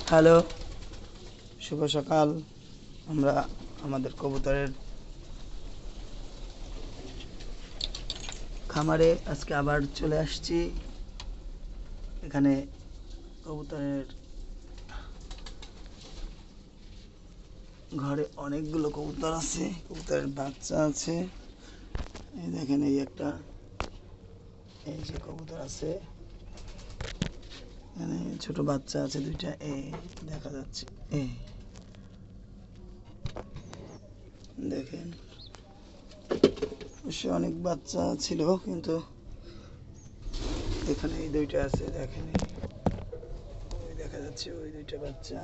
Hello, শুভ সকাল। আমরা আমাদের কবুতরের খামারে আজকে আবার চলে আসছি। এখানে কবুতরের ঘরে অনেকগুলো কবুতর আছে, কবুতরের বাচ্চা আছে। এই দেখেন, এই একটা, এই যে কবুতর আছে, এখানে ছোট বাচ্চা আছে দুইটা, এই দেখা যাচ্ছে। এই দেখেন, অবশ্য অনেক বাচ্চা ছিল, কিন্তু এখানে এই দুইটা আছে। দেখেন, ওই দেখা যাচ্ছে ওই দুইটা বাচ্চা।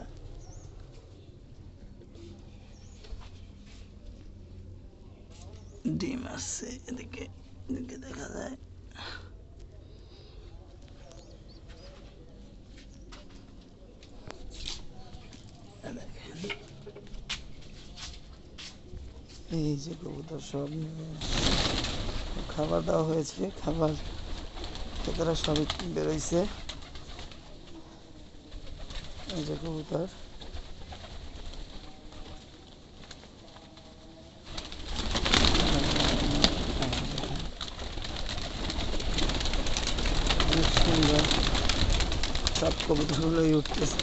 ডিম আছে, এদিকে এদিকে দেখা যায়। দেখেন, এই যে কবুতর সব খাবার দেওয়া হয়েছে, খাবার তারা সবই বেরোইছে। এই যে কবুতর, অনেক সুন্দর, সব কবুতরগুলোই উঠতেছে।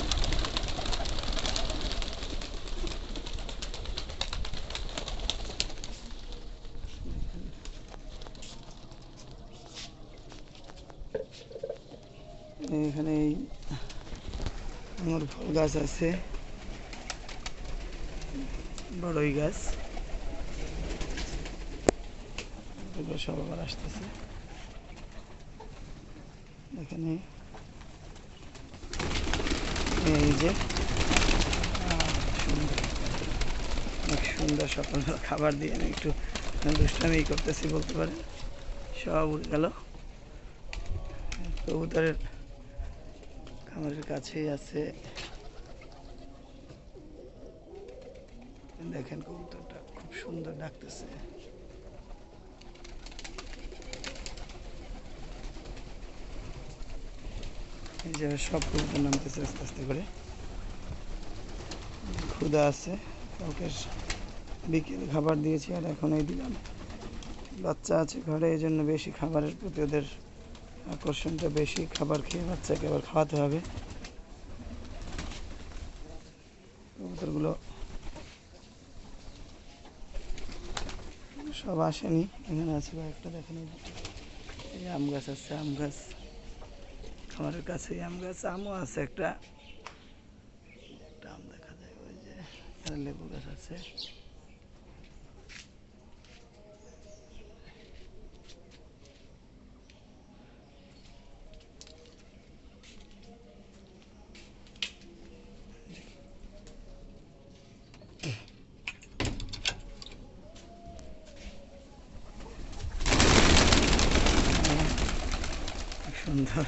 এখানে আমার ফল গাছ আছে, বড়ই গাছ, সব আবার আসতেছে। এখানে এই যে সুন্দর, অনেক সুন্দর, সকালবেলা খাবার দিয়ে আমি একটু দুষ্টামি করতেছি বলতে পারেন। সব উড়ে গেল। কবুতরের খামারের কাছেই আছে। দেখেন, কবুতরটা খুব সুন্দর ডাকতেছে। এই যে সব কবুতর নামতেছে আস্তে আস্তে করে। ক্ষুধা আছে, কাউকে বিকেল খাবার দিয়েছি আর এখন এই দিলাম। বাচ্চা আছে ঘরে, এই জন্য বেশি খাবারের প্রতি ওদের আকর্ষণটা বেশি। খাবার খেয়ে বাচ্চাকে আবার খাওয়াতে হবে। কবুতরগুলো সব আসেনি, এখানে আছে কয়েকটা। দেখেন, এই আম গাছ আছে, আম গাছ খামারের কাছে, আম গাছ, আমও আছে একটা, আম দেখা যায়। ওই যে এখানে লেবু গাছ আছে। সুন্দর,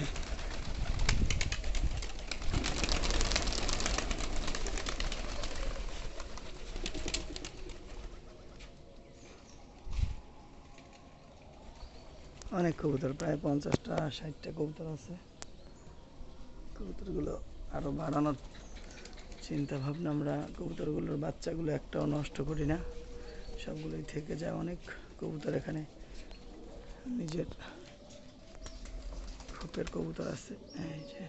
অনেক কবুতর, প্রায় 50টা 60টা কবুতর আছে। কবুতরগুলো আরও বাড়ানোর চিন্তা ভাবনা। আমরা কবুতরগুলোর বাচ্চাগুলো একটাও নষ্ট করি না, সবগুলোই থেকে যায়। অনেক কবুতর এখানে নিজের খোপের কবুতর আছে। এই যে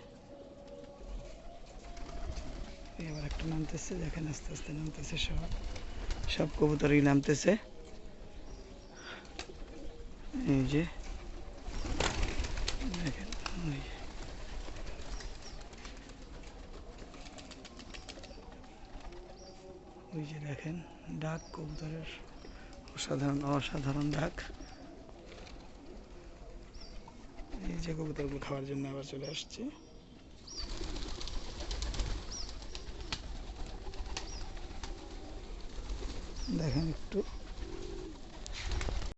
এবার একটা নামতেছে, দেখেন আস্তে আস্তে নামতেছে, সব কবুতরই নামতেছে। এই যে দেখেন, ওই যে দেখেন ডাক কবুতরের, অসাধারণ অসাধারণ ডাক। এই যে কবুতরগুলো খাওয়ার জন্য আবার চলে আসছে। দেখেন একটু।